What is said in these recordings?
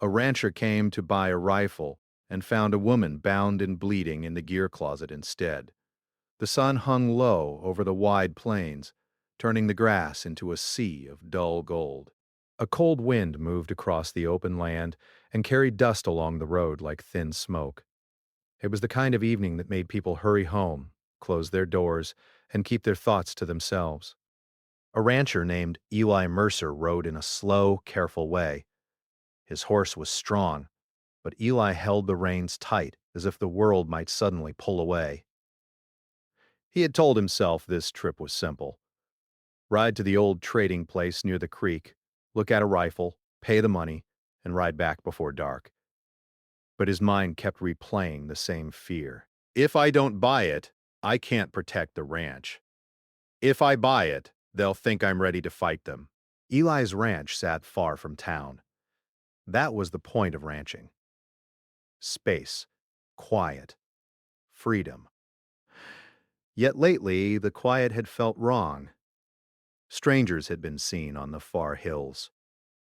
A rancher came to buy a rifle and found a woman bound and bleeding in the gear closet instead. The sun hung low over the wide plains, turning the grass into a sea of dull gold. A cold wind moved across the open land and carried dust along the road like thin smoke. It was the kind of evening that made people hurry home, close their doors, and keep their thoughts to themselves. A rancher named Eli Mercer rode in a slow, careful way. His horse was strong, but Eli held the reins tight as if the world might suddenly pull away. He had told himself this trip was simple. Ride to the old trading place near the creek, look at a rifle, pay the money, and ride back before dark. But his mind kept replaying the same fear. If I don't buy it, I can't protect the ranch. If I buy it, they'll think I'm ready to fight them. Eli's ranch sat far from town. That was the point of ranching. Space, quiet, freedom. Yet lately, the quiet had felt wrong. Strangers had been seen on the far hills.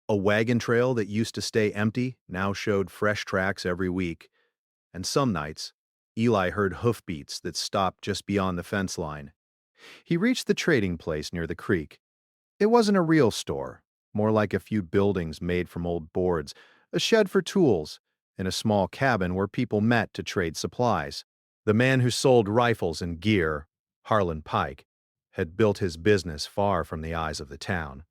A wagon trail that used to stay empty now showed fresh tracks every week, and some nights, Eli heard hoofbeats that stopped just beyond the fence line. He reached the trading place near the creek. It wasn't a real store, more like a few buildings made from old boards, a shed for tools, and a small cabin where people met to trade supplies. The man who sold rifles and gear, Harlan Pike, had built his business far from the eyes of the town.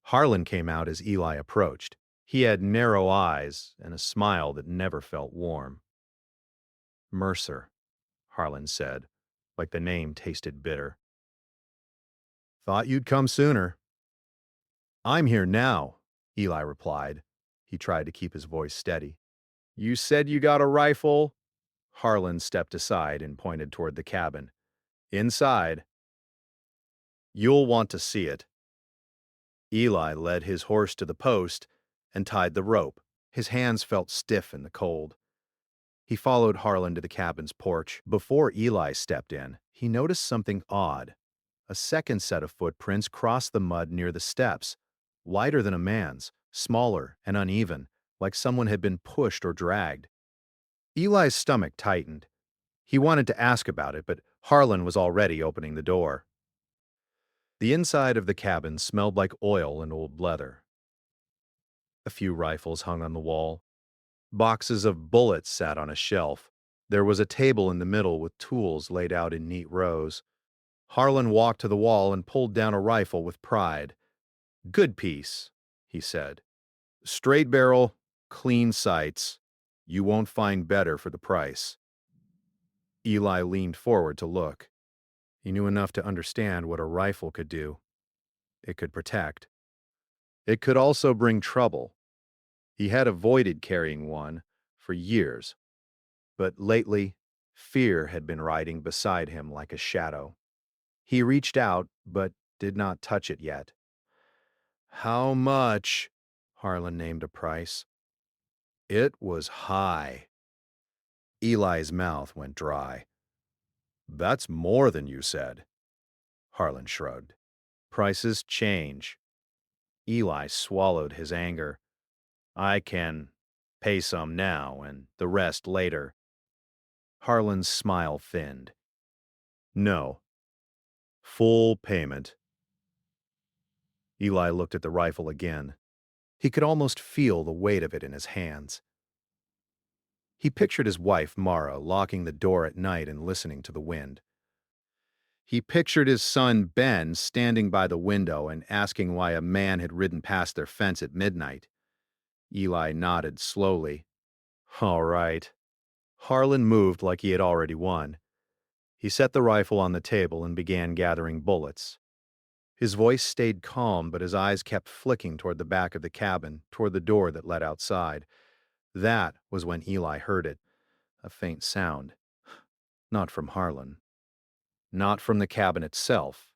Harlan came out as Eli approached. He had narrow eyes and a smile that never felt warm. Mercer, Harlan said, like the name tasted bitter. Thought you'd come sooner. I'm here now, Eli replied. He tried to keep his voice steady. You said you got a rifle? Harlan stepped aside and pointed toward the cabin. Inside. You'll want to see it. Eli led his horse to the post and tied the rope. His hands felt stiff in the cold. He followed Harlan to the cabin's porch. Before Eli stepped in, he noticed something odd. A second set of footprints crossed the mud near the steps, lighter than a man's, smaller and uneven, like someone had been pushed or dragged. Eli's stomach tightened. He wanted to ask about it, but Harlan was already opening the door. The inside of the cabin smelled like oil and old leather. A few rifles hung on the wall. Boxes of bullets sat on a shelf. There was a table in the middle with tools laid out in neat rows. Harlan walked to the wall and pulled down a rifle with pride. Good piece, he said. Straight barrel, clean sights. You won't find better for the price. Eli leaned forward to look. He knew enough to understand what a rifle could do. It could protect. It could also bring trouble. He had avoided carrying one for years, but lately, fear had been riding beside him like a shadow. He reached out, but did not touch it yet. How much? Harlan named a price. It was high. Eli's mouth went dry. That's more than you said. Harlan shrugged. Prices change. Eli swallowed his anger. I can pay some now and the rest later. Harlan's smile thinned. No. Full payment. Eli looked at the rifle again. He could almost feel the weight of it in his hands. He pictured his wife, Mara, locking the door at night and listening to the wind. He pictured his son, Ben, standing by the window and asking why a man had ridden past their fence at midnight. Eli nodded slowly. All right. Harlan moved like he had already won. He set the rifle on the table and began gathering bullets. His voice stayed calm, but his eyes kept flicking toward the back of the cabin, toward the door that led outside. That was when Eli heard it. A faint sound. Not from Harlan. Not from the cabin itself.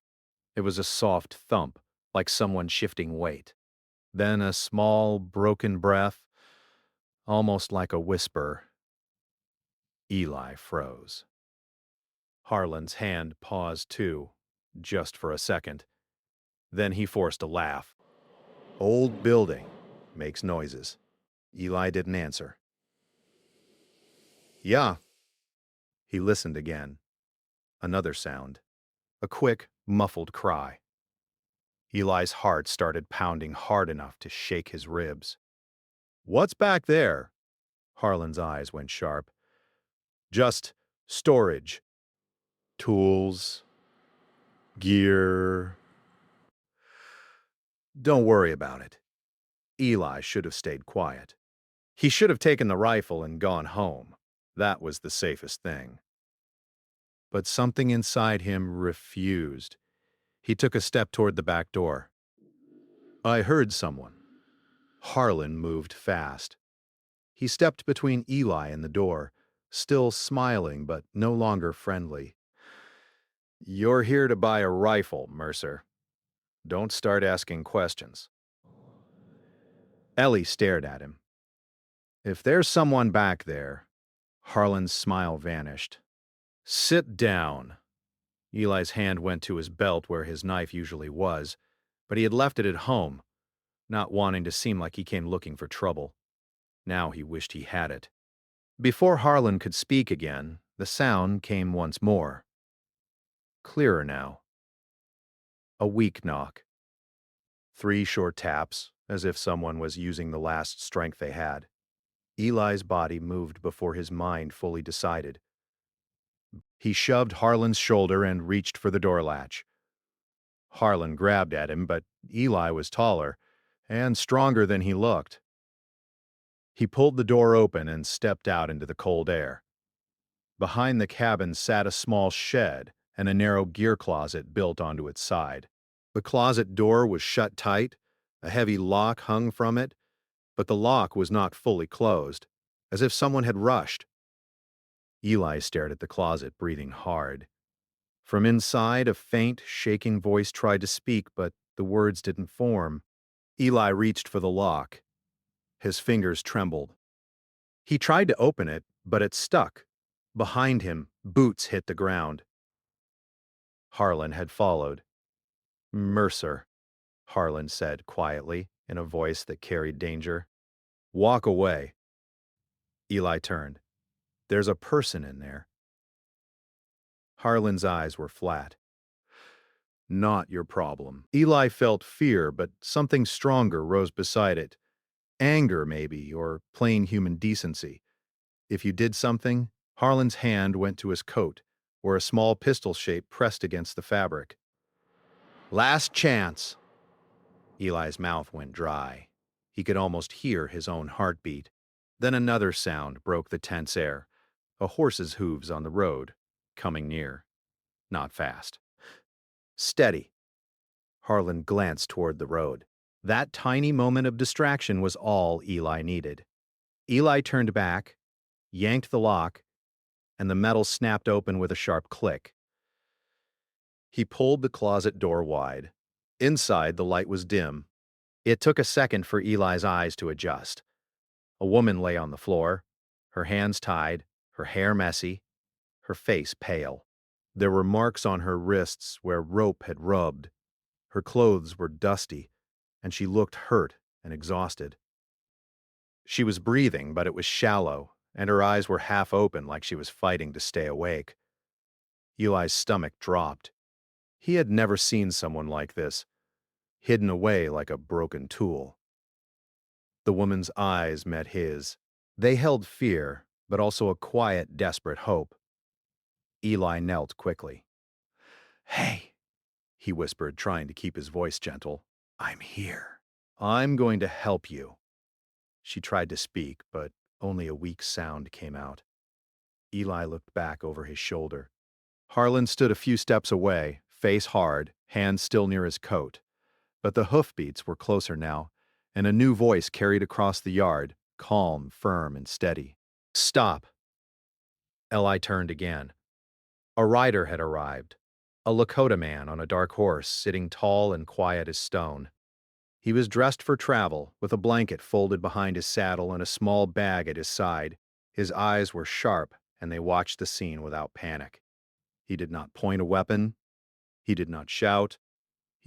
It was a soft thump, like someone shifting weight. Then a small, broken breath, almost like a whisper. Eli froze. Harlan's hand paused too, just for a second. Then he forced a laugh. Old building. makes noises. Eli didn't answer. Yeah. He listened again. Another sound. A quick, muffled cry. Eli's heart started pounding hard enough to shake his ribs. What's back there? Harlan's eyes went sharp. Just storage. Tools. Gear. Don't worry about it. Eli should have stayed quiet. He should have taken the rifle and gone home. That was the safest thing. But something inside him refused. He took a step toward the back door. I heard someone. Harlan moved fast. He stepped between Eli and the door, still smiling but no longer friendly. You're here to buy a rifle, Mercer. Don't start asking questions. Ellie stared at him. If there's someone back there, Harlan's smile vanished. Sit down. Eli's hand went to his belt where his knife usually was, but he had left it at home, not wanting to seem like he came looking for trouble. Now he wished he had it. Before Harlan could speak again, the sound came once more. Clearer now. A weak knock. 3 short taps, as if someone was using the last strength they had. Eli's body moved before his mind fully decided. He shoved Harlan's shoulder and reached for the door latch. Harlan grabbed at him, but Eli was taller and stronger than he looked. He pulled the door open and stepped out into the cold air. Behind the cabin sat a small shed and a narrow gear closet built onto its side. The closet door was shut tight, a heavy lock hung from it, but the lock was not fully closed, as if someone had rushed. Eli stared at the closet, breathing hard. From inside, a faint, shaking voice tried to speak, but the words didn't form. Eli reached for the lock. His fingers trembled. He tried to open it, but it stuck. Behind him, boots hit the ground. Harlan had followed. Mercer, Harlan said quietly, in a voice that carried danger. Walk away. Eli turned. There's a person in there. Harlan's eyes were flat. Not your problem. Eli felt fear, but something stronger rose beside it. Anger, maybe, or plain human decency. If you did something, Harlan's hand went to his coat, where a small pistol shape pressed against the fabric. Last chance. Eli's mouth went dry. He could almost hear his own heartbeat. Then another sound broke the tense air. A horse's hooves on the road, coming near. Not fast. Steady. Harlan glanced toward the road. That tiny moment of distraction was all Eli needed. Eli turned back, yanked the lock, and the metal snapped open with a sharp click. He pulled the closet door wide. Inside, the light was dim. It took a second for Eli's eyes to adjust. A woman lay on the floor, her hands tied, her hair messy, her face pale. There were marks on her wrists where rope had rubbed. Her clothes were dusty, and she looked hurt and exhausted. She was breathing, but it was shallow, and her eyes were half open like she was fighting to stay awake. Eli's stomach dropped. He had never seen someone like this, hidden away like a broken tool. The woman's eyes met his. They held fear, but also a quiet, desperate hope. Eli knelt quickly. Hey, he whispered, trying to keep his voice gentle. I'm here. I'm going to help you. She tried to speak, but only a weak sound came out. Eli looked back over his shoulder. Harlan stood a few steps away, face hard, hands still near his coat. But the hoofbeats were closer now, and a new voice carried across the yard, calm, firm, and steady. Stop. Eli turned again. A rider had arrived, a Lakota man on a dark horse, sitting tall and quiet as stone. He was dressed for travel, with a blanket folded behind his saddle and a small bag at his side. His eyes were sharp, and they watched the scene without panic. He did not point a weapon. He did not shout.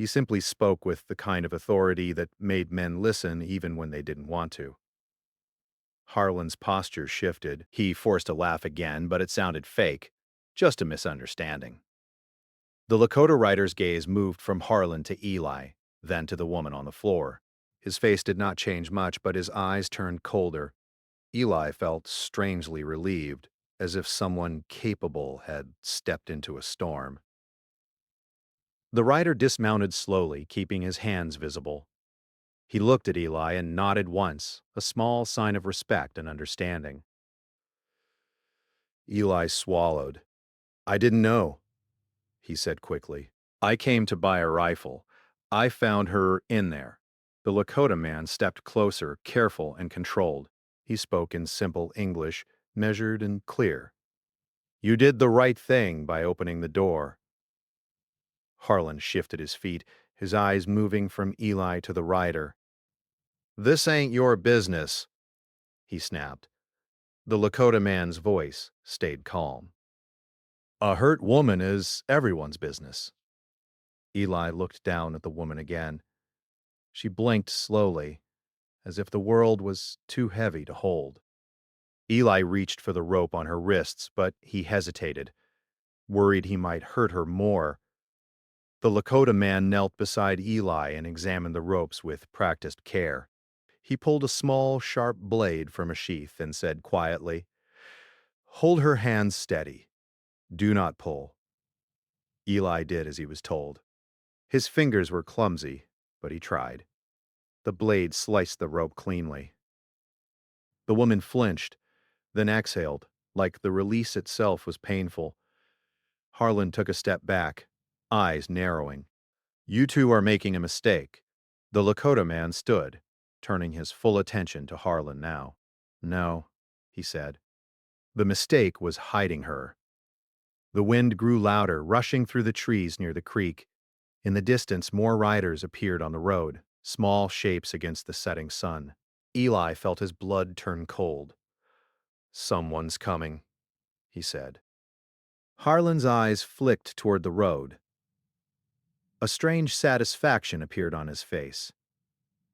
He simply spoke with the kind of authority that made men listen even when they didn't want to. Harlan's posture shifted. He forced a laugh again, but it sounded fake. Just a misunderstanding. The Lakota rider's gaze moved from Harlan to Eli, then to the woman on the floor. His face did not change much, but his eyes turned colder. Eli felt strangely relieved, as if someone capable had stepped into a storm. The rider dismounted slowly, keeping his hands visible. He looked at Eli and nodded once, a small sign of respect and understanding. Eli swallowed. "I didn't know," he said quickly. "I came to buy a rifle. I found her in there." The Lakota man stepped closer, careful and controlled. He spoke in simple English, measured and clear. "You did the right thing by opening the door." Harlan shifted his feet, his eyes moving from Eli to the rider. "This ain't your business," he snapped. The Lakota man's voice stayed calm. "A hurt woman is everyone's business." Eli looked down at the woman again. She blinked slowly, as if the world was too heavy to hold. Eli reached for the rope on her wrists, but he hesitated, worried he might hurt her more. The Lakota man knelt beside Eli and examined the ropes with practiced care. He pulled a small, sharp blade from a sheath and said quietly, "Hold her hands steady. Do not pull." Eli did as he was told. His fingers were clumsy, but he tried. The blade sliced the rope cleanly. The woman flinched, then exhaled, like the release itself was painful. Harlan took a step back, eyes narrowing. "You two are making a mistake." The Lakota man stood, turning his full attention to Harlan now. "No," he said. "The mistake was hiding her." The wind grew louder, rushing through the trees near the creek. In the distance, more riders appeared on the road, small shapes against the setting sun. Eli felt his blood turn cold. "Someone's coming," he said. Harlan's eyes flicked toward the road. A strange satisfaction appeared on his face,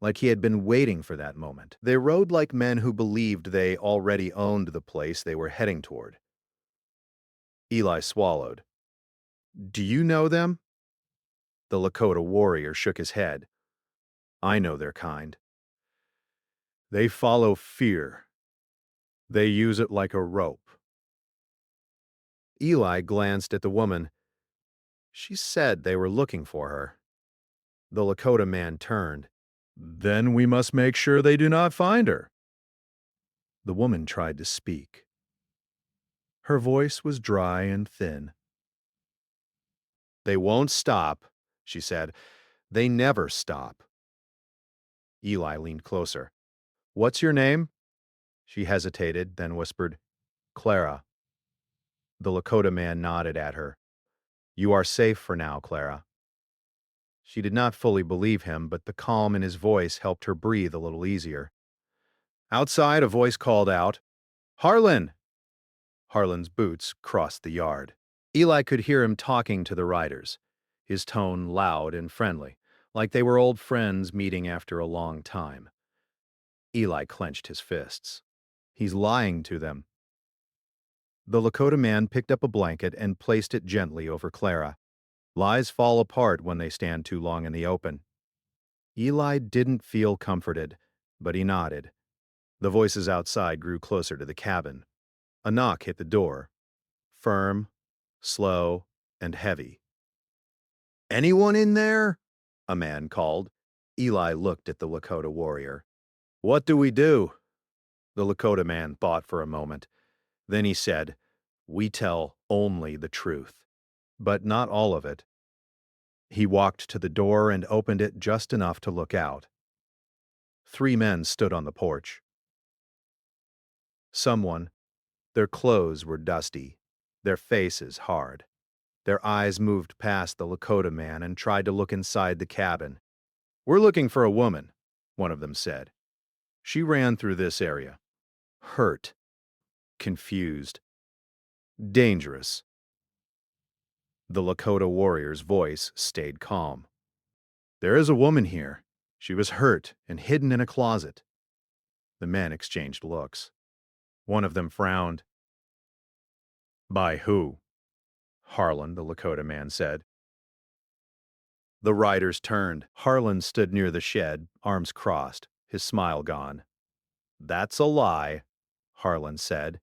like he had been waiting for that moment. They rode like men who believed they already owned the place they were heading toward. Eli swallowed. "Do you know them?" The Lakota warrior shook his head. "I know their kind. They follow fear. They use it like a rope." Eli glanced at the woman. "She said they were looking for her." The Lakota man turned. "Then we must make sure they do not find her." The woman tried to speak. Her voice was dry and thin. "They won't stop," she said. "They never stop." Eli leaned closer. "What's your name?" She hesitated, then whispered, "Clara." The Lakota man nodded at her. "You are safe for now, Clara." She did not fully believe him, but the calm in his voice helped her breathe a little easier. Outside, a voice called out, "Harlan!" Harlan's boots crossed the yard. Eli could hear him talking to the riders, his tone loud and friendly, like they were old friends meeting after a long time. Eli clenched his fists. "He's lying to them." The Lakota man picked up a blanket and placed it gently over Clara. Lies fall apart when they stand too long in the open. Eli didn't feel comforted, but he nodded. The voices outside grew closer to the cabin. A knock hit the door. Firm, slow, and heavy. "Anyone in there?" a man called. Eli looked at the Lakota warrior. "What do we do?" The Lakota man thought for a moment. Then he said, "We tell only the truth, but not all of it." He walked to the door and opened it just enough to look out. 3 men stood on the porch. Someone, their clothes were dusty, their faces hard. Their eyes moved past the Lakota man and tried to look inside the cabin. "We're looking for a woman," one of them said. "She ran through this area. Hurt. Confused. Dangerous." The Lakota warrior's voice stayed calm. There is a woman here. She was hurt and hidden in a closet. The men exchanged looks. One of them frowned. By who? Harlan, the Lakota man said. The riders turned. Harlan stood near the shed, arms crossed, his smile gone. That's a lie, Harlan said.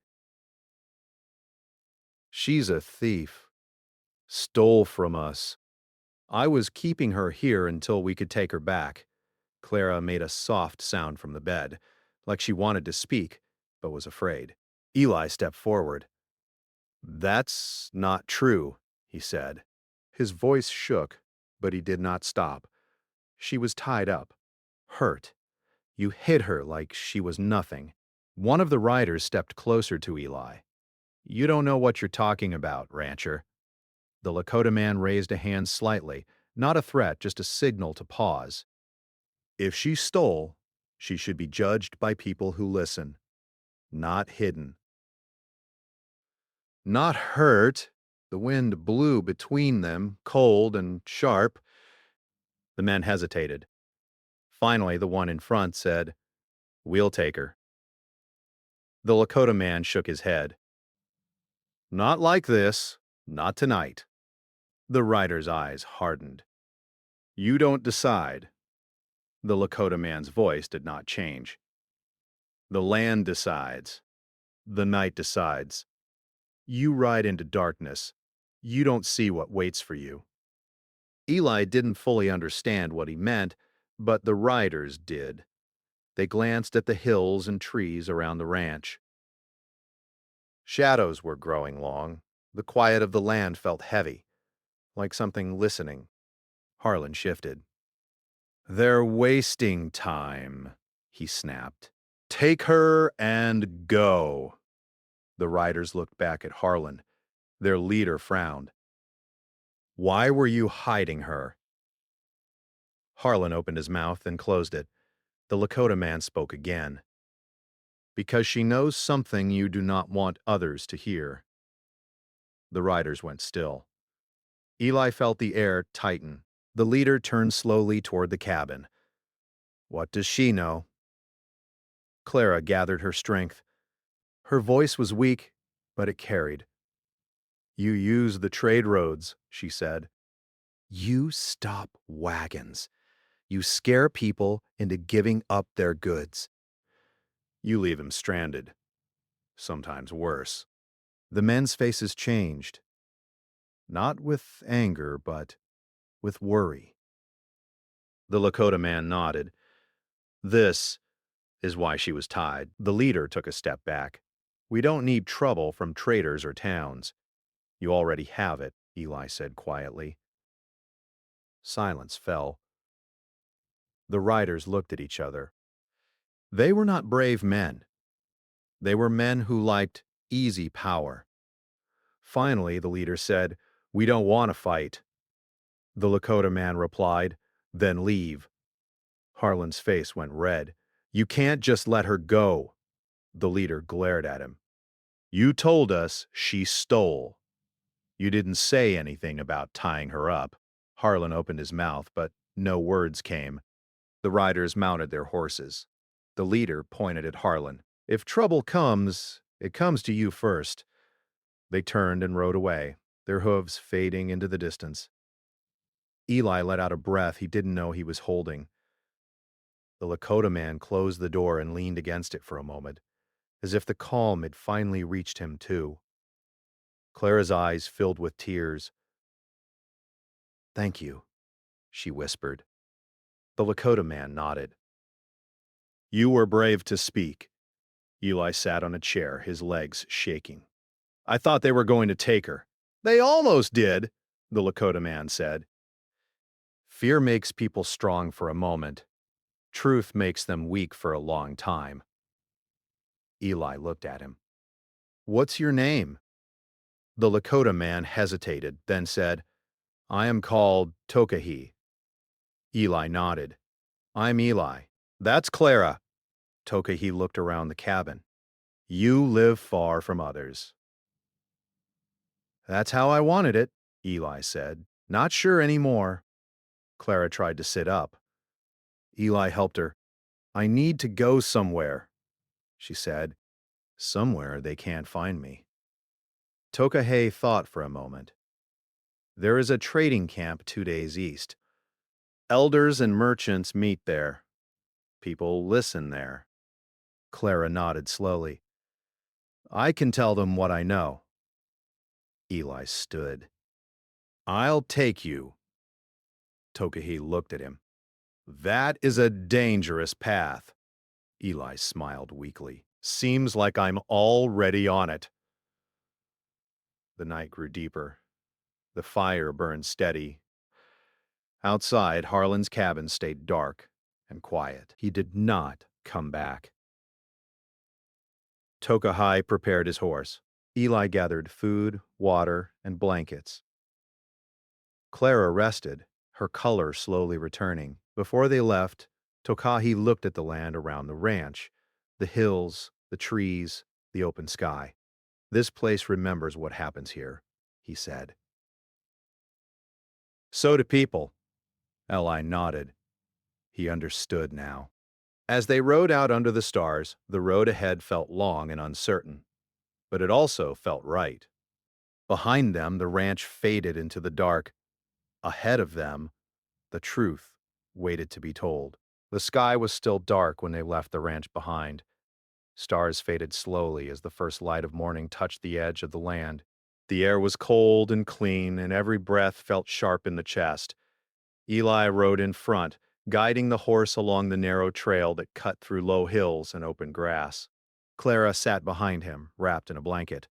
She's a thief. Stole from us. I was keeping her here until we could take her back. Clara made a soft sound from the bed, like she wanted to speak, but was afraid. Eli stepped forward. That's not true, he said. His voice shook, but he did not stop. She was tied up, hurt. You hit her like she was nothing. One of the riders stepped closer to Eli. You don't know what you're talking about, rancher. The Lakota man raised a hand slightly, not a threat, just a signal to pause. If she stole, she should be judged by people who listen, not hidden. Not hurt. The wind blew between them, cold and sharp. The men hesitated. Finally, the one in front said, We'll take her. The Lakota man shook his head. Not like this. Not tonight. The rider's eyes hardened. You don't decide. The Lakota man's voice did not change. The land decides. The night decides. You ride into darkness. You don't see what waits for you. Eli didn't fully understand what he meant, but the riders did. They glanced at the hills and trees around the ranch. Shadows were growing long. The quiet of the land felt heavy, like something listening. Harlan shifted. They're wasting time, he snapped. Take her and go. The riders looked back at Harlan. Their leader frowned. Why were you hiding her? Harlan opened his mouth and closed it. The Lakota man spoke again. Because she knows something you do not want others to hear. The riders went still. Eli felt the air tighten. The leader turned slowly toward the cabin. What does she know? Clara gathered her strength. Her voice was weak, but it carried. You use the trade roads, she said. You stop wagons. You scare people into giving up their goods. You leave them stranded. Sometimes worse. The men's faces changed. Not with anger, but with worry. The Lakota man nodded. This is why she was tied. The leader took a step back. We don't need trouble from traders or towns. You already have it, Eli said quietly. Silence fell. The riders looked at each other. They were not brave men. They were men who liked easy power. Finally, the leader said, We don't want to fight. The Lakota man replied, Then leave. Harlan's face went red. You can't just let her go. The leader glared at him. You told us she stole. You didn't say anything about tying her up. Harlan opened his mouth, but no words came. The riders mounted their horses. The leader pointed at Harlan. If trouble comes, it comes to you first. They turned and rode away, their hooves fading into the distance. Eli let out a breath he didn't know he was holding. The Lakota man closed the door and leaned against it for a moment, as if the calm had finally reached him too. Clara's eyes filled with tears. Thank you, she whispered. The Lakota man nodded. You were brave to speak. Eli sat on a chair, his legs shaking. I thought they were going to take her. They almost did, the Lakota man said. Fear makes people strong for a moment. Truth makes them weak for a long time. Eli looked at him. What's your name? The Lakota man hesitated, then said, I am called Tokahi. Eli nodded. I'm Eli. That's Clara. Tokahi looked around the cabin. You live far from others. That's how I wanted it, Eli said. Not sure anymore. Clara tried to sit up. Eli helped her. I need to go somewhere, she said. Somewhere they can't find me. Tokahei thought for a moment. There is a trading camp 2 days east. Elders and merchants meet there. People listen there. Clara nodded slowly. I can tell them what I know. Eli stood. I'll take you. Tokahei looked at him. That is a dangerous path. Eli smiled weakly. Seems like I'm already on it. The night grew deeper. The fire burned steady. Outside, Harlan's cabin stayed dark and quiet. He did not come back. Tokahei prepared his horse. Eli gathered food, water, and blankets. Clara rested, her color slowly returning. Before they left, Tokahei looked at the land around the ranch, the hills, the trees, the open sky. This place remembers what happens here, he said. So do people. Eli nodded. He understood now. As they rode out under the stars, the road ahead felt long and uncertain, but it also felt right. Behind them, the ranch faded into the dark. Ahead of them, the truth waited to be told. The sky was still dark when they left the ranch behind. Stars faded slowly as the first light of morning touched the edge of the land. The air was cold and clean, and every breath felt sharp in the chest. Eli rode in front, guiding the horse along the narrow trail that cut through low hills and open grass. Clara sat behind him, wrapped in a blanket.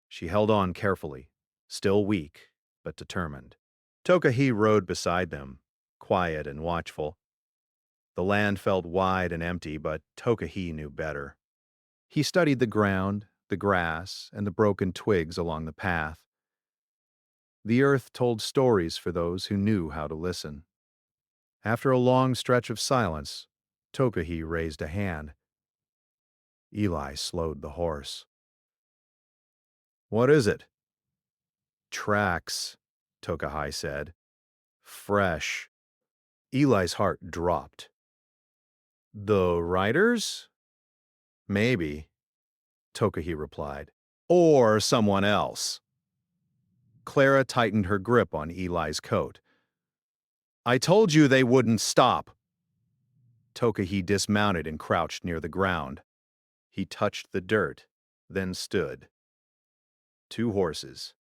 She held on carefully, still weak, but determined. Tokahei rode beside them, quiet and watchful. The land felt wide and empty, but Tokahei knew better. He studied the ground, the grass, and the broken twigs along the path. The earth told stories for those who knew how to listen. After a long stretch of silence, Tokahei raised a hand. Eli slowed the horse. What is it? Tracks, Tokahei said. Fresh. Eli's heart dropped. The riders? Maybe, Tokahei replied. Or someone else. Clara tightened her grip on Eli's coat. I told you they wouldn't stop. Tokahei dismounted and crouched near the ground. He touched the dirt, then stood. 2 horses.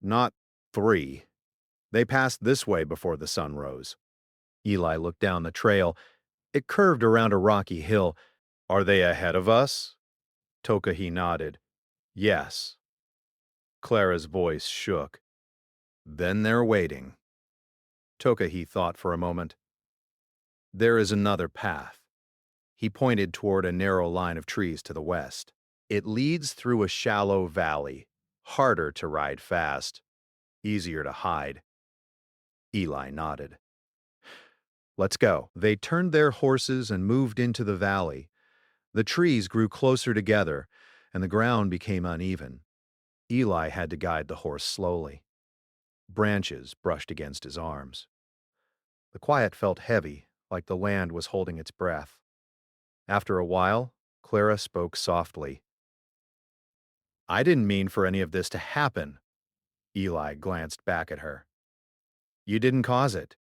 Not 3. They passed this way before the sun rose. Eli looked down the trail. It curved around a rocky hill. Are they ahead of us? Tokahei nodded. Yes. Clara's voice shook. Then they're waiting. Tokahei thought for a moment. There is another path. He pointed toward a narrow line of trees to the west. It leads through a shallow valley, harder to ride fast, easier to hide. Eli nodded. Let's go. They turned their horses and moved into the valley. The trees grew closer together, and the ground became uneven. Eli had to guide the horse slowly. Branches brushed against his arms. The quiet felt heavy, like the land was holding its breath. After a while, Clara spoke softly. I didn't mean for any of this to happen. Eli glanced back at her. You didn't cause it.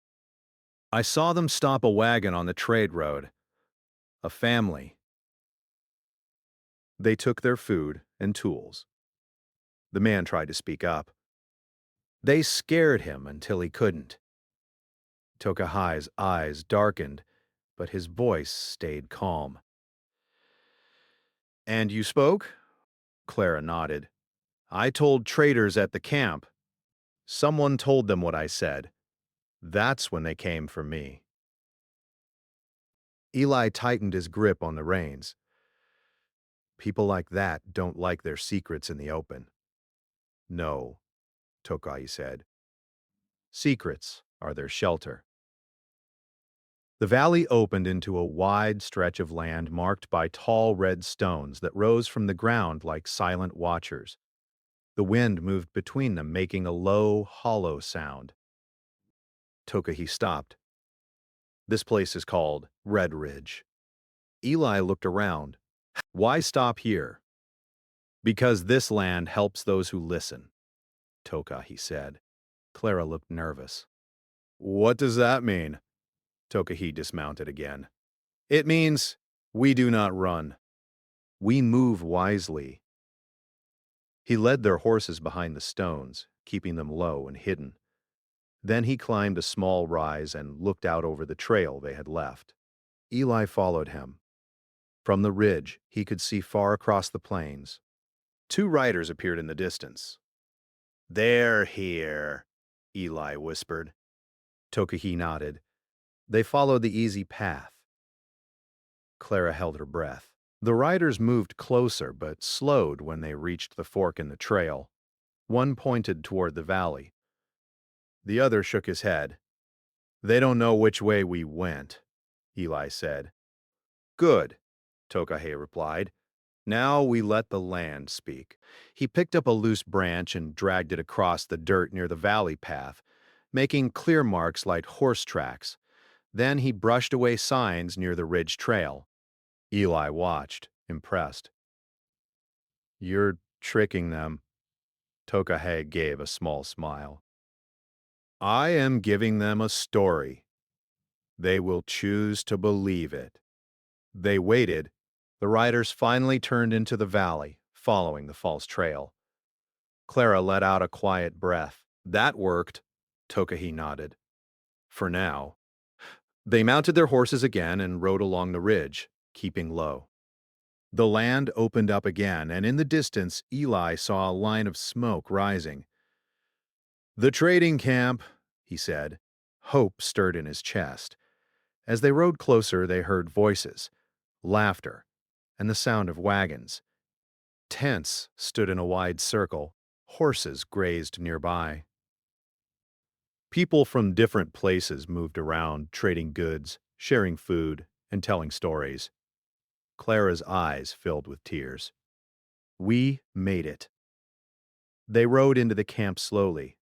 I saw them stop a wagon on the trade road. A family. They took their food and tools. The man tried to speak up. They scared him until he couldn't. Tokahei's eyes darkened, but his voice stayed calm. And you spoke? Clara nodded. I told traders at the camp. Someone told them what I said. That's when they came for me. Eli tightened his grip on the reins. People like that don't like their secrets in the open. No, Tokahei said. Secrets are their shelter. The valley opened into a wide stretch of land marked by tall red stones that rose from the ground like silent watchers. The wind moved between them, making a low, hollow sound. Tokahi stopped. This place is called Red Ridge. Eli looked around. Why stop here? Because this land helps those who listen, Tokahi said. Clara looked nervous. What does that mean? Tokahi dismounted again. It means we do not run. We move wisely. He led their horses behind the stones, keeping them low and hidden. Then he climbed a small rise and looked out over the trail they had left. Eli followed him. From the ridge, he could see far across the plains. Two riders appeared in the distance. They're here, Eli whispered. Tokahi nodded. They followed the easy path. Clara held her breath. The riders moved closer but slowed when they reached the fork in the trail. One pointed toward the valley. The other shook his head. They don't know which way we went, Eli said. Good, Tokahi replied. Now we let the land speak. He picked up a loose branch and dragged it across the dirt near the valley path, making clear marks like horse tracks. Then he brushed away signs near the ridge trail. Eli watched, impressed. You're tricking them. Tokahi gave a small smile. I am giving them a story. They will choose to believe it. They waited. The riders finally turned into the valley, following the false trail. Clara let out a quiet breath. That worked, Tokahi nodded. For now. They mounted their horses again and rode along the ridge, keeping low. The land opened up again, and in the distance, Eli saw a line of smoke rising. The trading camp, he said. Hope stirred in his chest. As they rode closer, they heard voices, laughter, and the sound of wagons. Tents stood in a wide circle. Horses grazed nearby. People from different places moved around, trading goods, sharing food, and telling stories. Clara's eyes filled with tears. We made it. They rode into the camp slowly.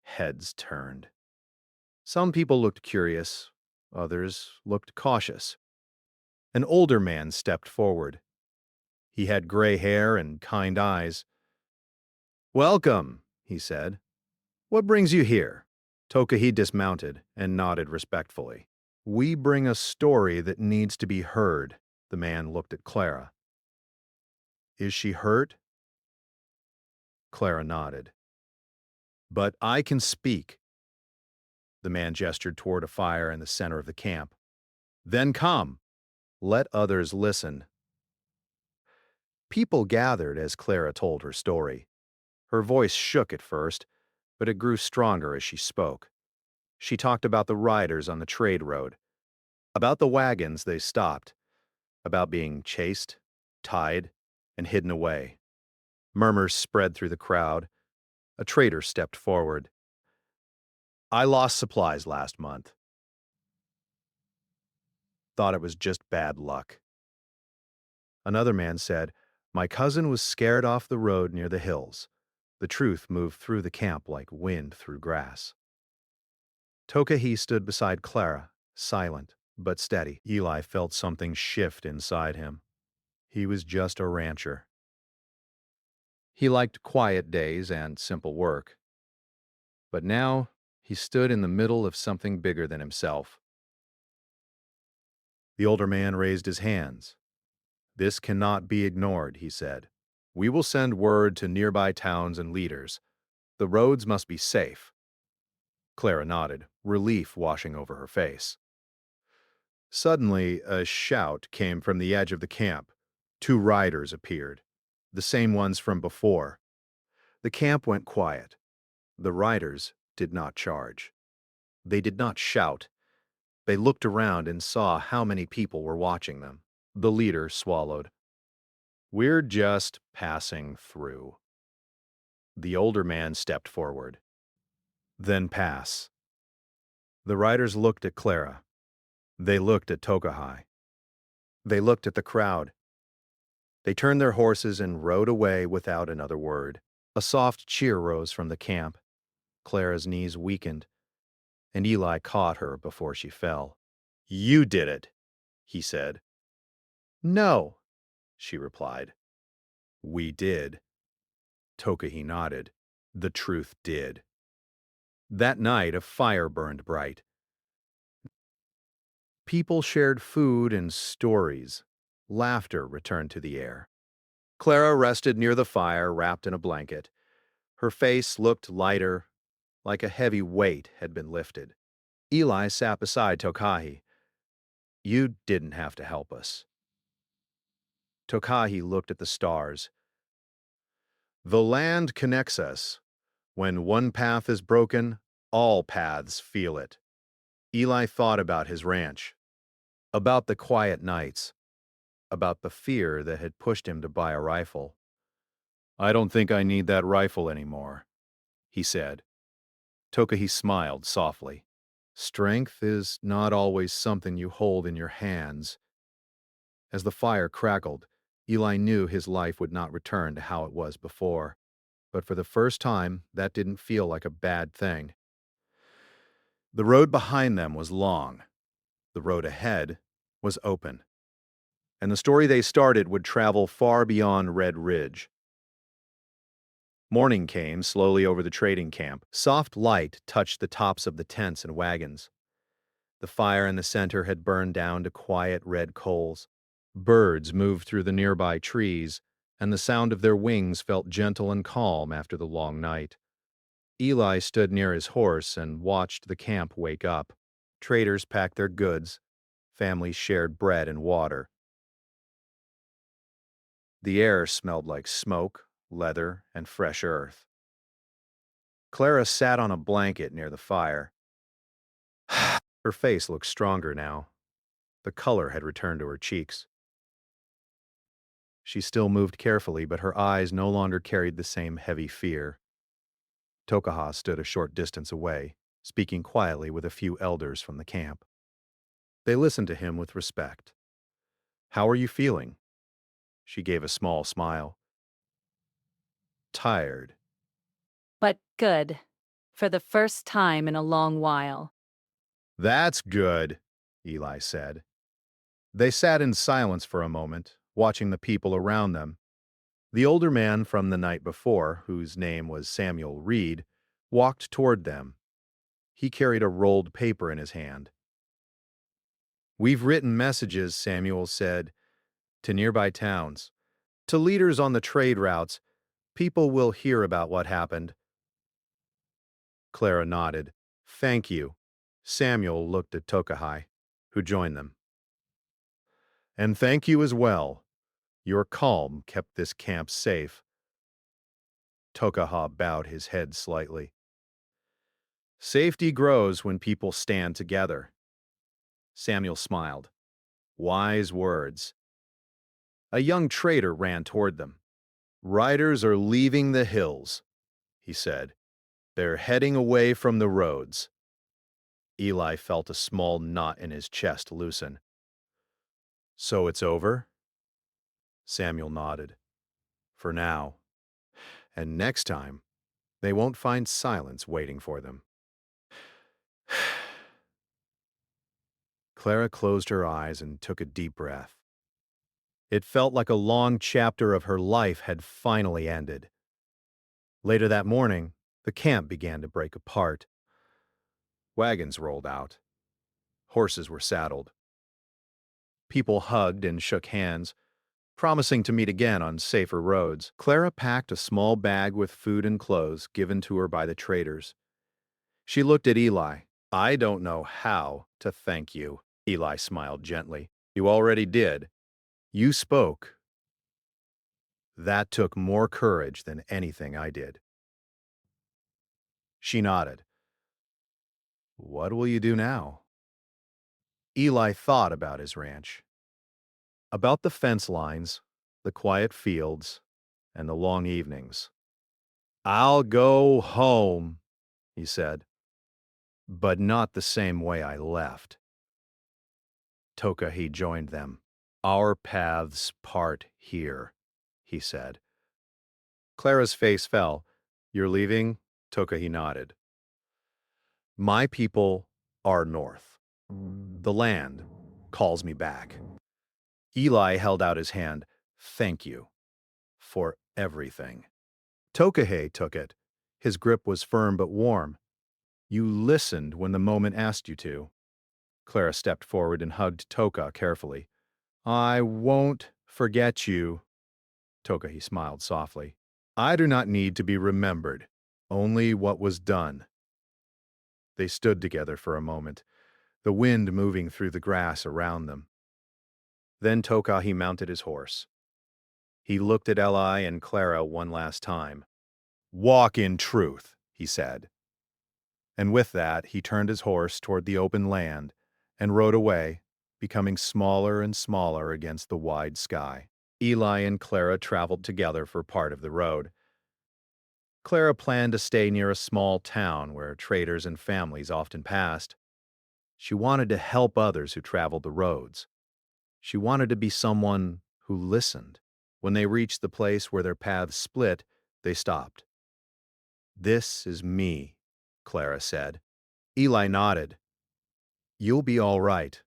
Heads turned. Some people looked curious, others looked cautious. An older man stepped forward. He had gray hair and kind eyes. Welcome, he said. What brings you here? Tokahi dismounted and nodded respectfully. We bring a story that needs to be heard. The man looked at Clara. Is she hurt? Clara nodded. But I can speak. The man gestured toward a fire in the center of the camp. Then come. Let others listen. People gathered as Clara told her story. Her voice shook at first, but it grew stronger as she spoke. She talked about the riders on the trade road, about the wagons they stopped, about being chased, tied, and hidden away. Murmurs spread through the crowd. A trader stepped forward. I lost supplies last month. Thought it was just bad luck. Another man said, My cousin was scared off the road near the hills. The truth moved through the camp like wind through grass. Tokahi stood beside Clara, silent but steady. Eli felt something shift inside him. He was just a rancher. He liked quiet days and simple work. But now he stood in the middle of something bigger than himself. The older man raised his hands. This cannot be ignored, he said. We will send word to nearby towns and leaders. The roads must be safe. Clara nodded, relief washing over her face. Suddenly, a shout came from the edge of the camp. Two riders appeared, the same ones from before. The camp went quiet. The riders did not charge. They did not shout. They looked around and saw how many people were watching them. The leader swallowed. We're just passing through. The older man stepped forward. Then pass. The riders looked at Clara. They looked at Tokahi. They looked at the crowd. They turned their horses and rode away without another word. A soft cheer rose from the camp. Clara's knees weakened. and Eli caught her before she fell. "You did it," he said. "No," she replied. "We did." Tokahi nodded. The truth did. That night, a fire burned bright. People shared food and stories. Laughter returned to the air. Clara rested near the fire, wrapped in a blanket. Her face looked lighter, like a heavy weight had been lifted. Eli sat beside Tokahi. "You didn't have to help us." Tokahi looked at the stars. "The land connects us. When one path is broken, all paths feel it." Eli thought about his ranch, about the quiet nights, about the fear that had pushed him to buy a rifle. "I don't think I need that rifle anymore," he said. Tokahi smiled softly. "Strength is not always something you hold in your hands." As the fire crackled, Eli knew his life would not return to how it was before. But for the first time, that didn't feel like a bad thing. The road behind them was long. The road ahead was open. And the story they started would travel far beyond Red Ridge. Morning came slowly over the trading camp. Soft light touched the tops of the tents and wagons. The fire in the center had burned down to quiet red coals. Birds moved through the nearby trees, and the sound of their wings felt gentle and calm after the long night. Eli stood near his horse and watched the camp wake up. Traders packed their goods. Families shared bread and water. The air smelled like smoke, leather, and fresh earth. Clara sat on a blanket near the fire. Her face looked stronger now. The color had returned to her cheeks. She still moved carefully, but her eyes no longer carried the same heavy fear. Tokaha stood a short distance away, speaking quietly with a few elders from the camp. They listened to him with respect. "How are you feeling?" She gave a small smile. "Tired." But good. For the first time in a long while. "That's good," Eli said. They sat in silence for a moment, watching the people around them. The older man from the night before, whose name was Samuel Reed, walked toward them. He carried a rolled paper in his hand. "We've written messages," Samuel said, "to nearby towns. To leaders on the trade routes. People will hear about what happened." Clara nodded. "Thank you." Samuel looked at Tokahi, who joined them. "And thank you as well. Your calm kept this camp safe." Tokaha bowed his head slightly. "Safety grows when people stand together." Samuel smiled. Wise words. A young trader ran toward them. "Riders are leaving the hills," he said. "They're heading away from the roads." Eli felt a small knot in his chest loosen. "So it's over?" Samuel nodded. "For now. And next time, they won't find silence waiting for them." Clara closed her eyes and took a deep breath. It felt like a long chapter of her life had finally ended. Later that morning, the camp began to break apart. Wagons rolled out. Horses were saddled. People hugged and shook hands, promising to meet again on safer roads. Clara packed a small bag with food and clothes given to her by the traders. She looked at Eli. "I don't know how to thank you." Eli smiled gently. "You already did. You spoke. That took more courage than anything I did." She nodded. "What will you do now?" Eli thought about his ranch, about the fence lines, the quiet fields, and the long evenings. "I'll go home," he said, "but not the same way I left." Tokahi joined them. "Our paths part here," he said. Clara's face fell. "You're leaving?" Tokahi nodded. My people are north. The land calls me back. Eli held out his hand. Thank you for everything. Tokahei took it. His grip was firm but warm. You listened when the moment asked you to. Clara stepped forward and hugged Toka carefully. I won't forget you. Tokahei smiled softly. I do not need to be remembered, only what was done. They stood together for a moment, the wind moving through the grass around them. Then Tokahei mounted his horse. He looked at Eli and Clara one last time. Walk in truth, he said. And with that, he turned his horse toward the open land and rode away, becoming smaller and smaller against the wide sky. Eli and Clara traveled together for part of the road. Clara planned to stay near a small town where traders and families often passed. She wanted to help others who traveled the roads. She wanted to be someone who listened. When they reached the place where their paths split, they stopped. This is me, Clara said. Eli nodded. You'll be all right,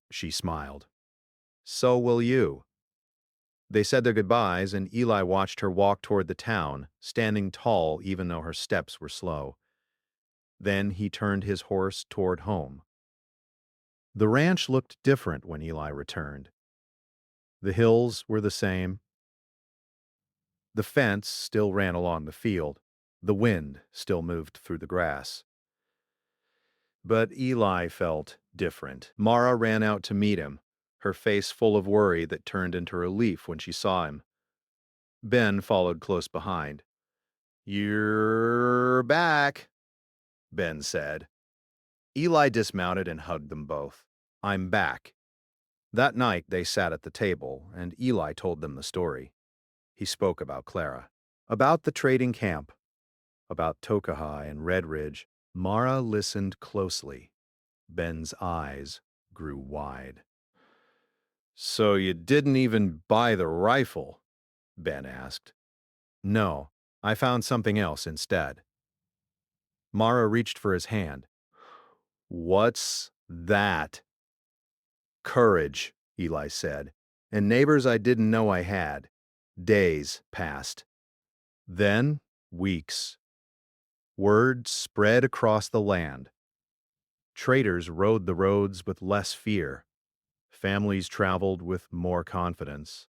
she smiled. So will you. They said their goodbyes, and Eli watched her walk toward the town, standing tall even though her steps were slow. Then he turned his horse toward home. The ranch looked different when Eli returned. The hills were the same. The fence still ran along the field. The wind still moved through the grass. But Eli felt different. Mara ran out to meet him, her face full of worry that turned into relief when she saw him. Ben followed close behind. You're back, Ben said. Eli dismounted and hugged them both. I'm back. That night they sat at the table, and Eli told them the story. He spoke about Clara, about the trading camp, about Tokahai and Red Ridge. Mara listened closely. Ben's eyes grew wide. So you didn't even buy the rifle? Ben asked. No, I found something else instead. Mara reached for his hand. What's that? Courage, Eli said, and neighbors I didn't know I had. Days passed. Then weeks. Word spread across the land. Traders rode the roads with less fear. Families traveled with more confidence.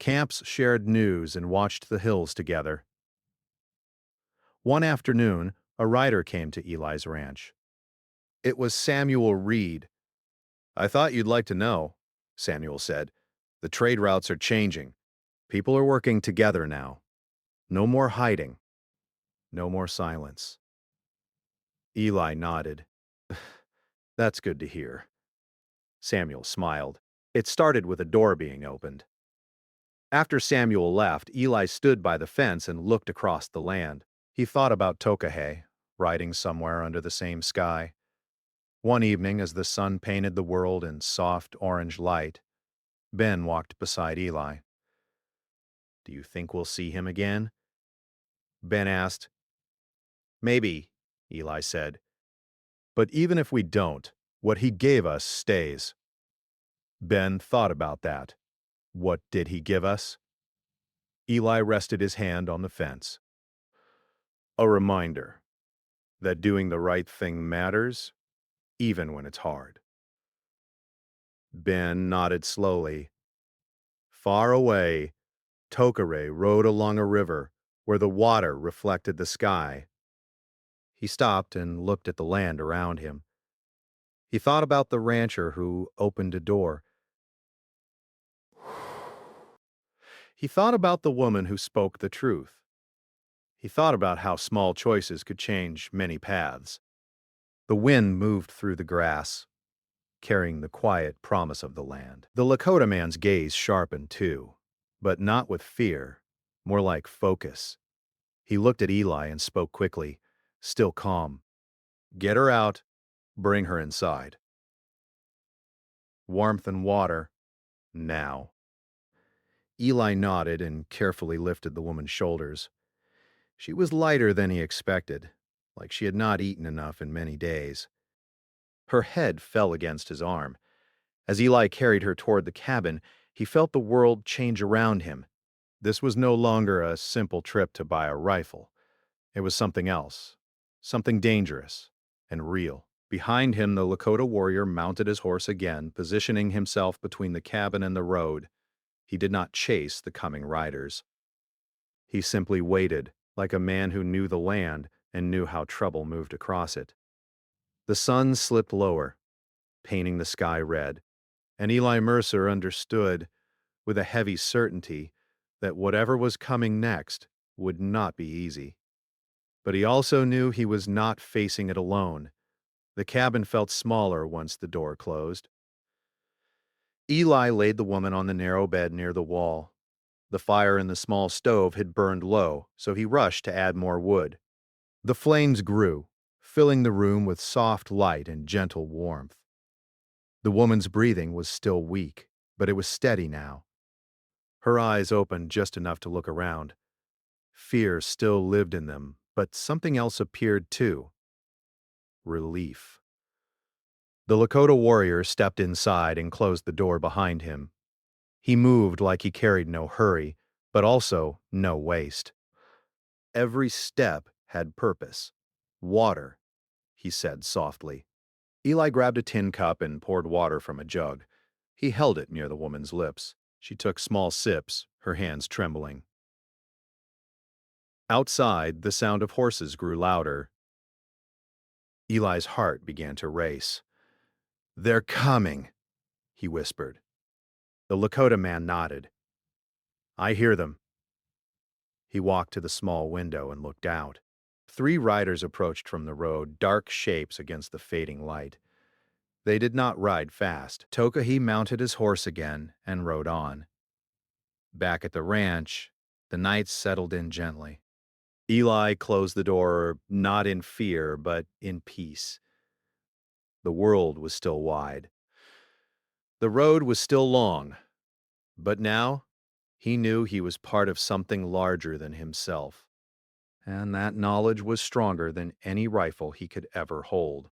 Camps shared news and watched the hills together. One afternoon, a rider came to Eli's ranch. It was Samuel Reed. I thought you'd like to know, Samuel said. The trade routes are changing. People are working together now. No more hiding. No more silence. Eli nodded. That's good to hear. Samuel smiled. It started with a door being opened. After Samuel left, Eli stood by the fence and looked across the land. He thought about Tokahei, riding somewhere under the same sky. One evening, as the sun painted the world in soft orange light, Ben walked beside Eli. Do you think we'll see him again? Ben asked. Maybe, Eli said. But even if we don't, what he gave us stays. Ben thought about that. What did he give us? Eli rested his hand on the fence. A reminder that doing the right thing matters, even when it's hard. Ben nodded slowly. Far away, Tokare rode along a river where the water reflected the sky. He stopped and looked at the land around him. He thought about the rancher who opened a door. He thought about the woman who spoke the truth. He thought about how small choices could change many paths. The wind moved through the grass, carrying the quiet promise of the land. The Lakota man's gaze sharpened too, but not with fear, more like focus. He looked at Eli and spoke quickly, still calm. Get her out, bring her inside. Warmth and water, now. Eli nodded and carefully lifted the woman's shoulders. She was lighter than he expected, like she had not eaten enough in many days. Her head fell against his arm. As Eli carried her toward the cabin, he felt the world change around him. This was no longer a simple trip to buy a rifle. It was something else, something dangerous and real. Behind him, the Lakota warrior mounted his horse again, positioning himself between the cabin and the road. He did not chase the coming riders. He simply waited, like a man who knew the land and knew how trouble moved across it. The sun slipped lower, painting the sky red, and Eli Mercer understood, with a heavy certainty, that whatever was coming next would not be easy. But he also knew he was not facing it alone. The cabin felt smaller once the door closed. Eli laid the woman on the narrow bed near the wall. The fire in the small stove had burned low, so he rushed to add more wood. The flames grew, filling the room with soft light and gentle warmth. The woman's breathing was still weak, but it was steady now. Her eyes opened just enough to look around. Fear still lived in them, but something else appeared too. Relief. The Lakota warrior stepped inside and closed the door behind him. He moved like he carried no hurry, but also no waste. Every step had purpose. Water, he said softly. Eli grabbed a tin cup and poured water from a jug. He held it near the woman's lips. She took small sips, her hands trembling. Outside, the sound of horses grew louder. Eli's heart began to race. "They're coming," he whispered. The Lakota man nodded. "I hear them." He walked to the small window and looked out. 3 riders approached from the road, dark shapes against the fading light. They did not ride fast. Tokahi mounted his horse again and rode on. Back at the ranch, the night settled in gently. Eli closed the door, not in fear, but in peace. The world was still wide. The road was still long, but now he knew he was part of something larger than himself, and that knowledge was stronger than any rifle he could ever hold.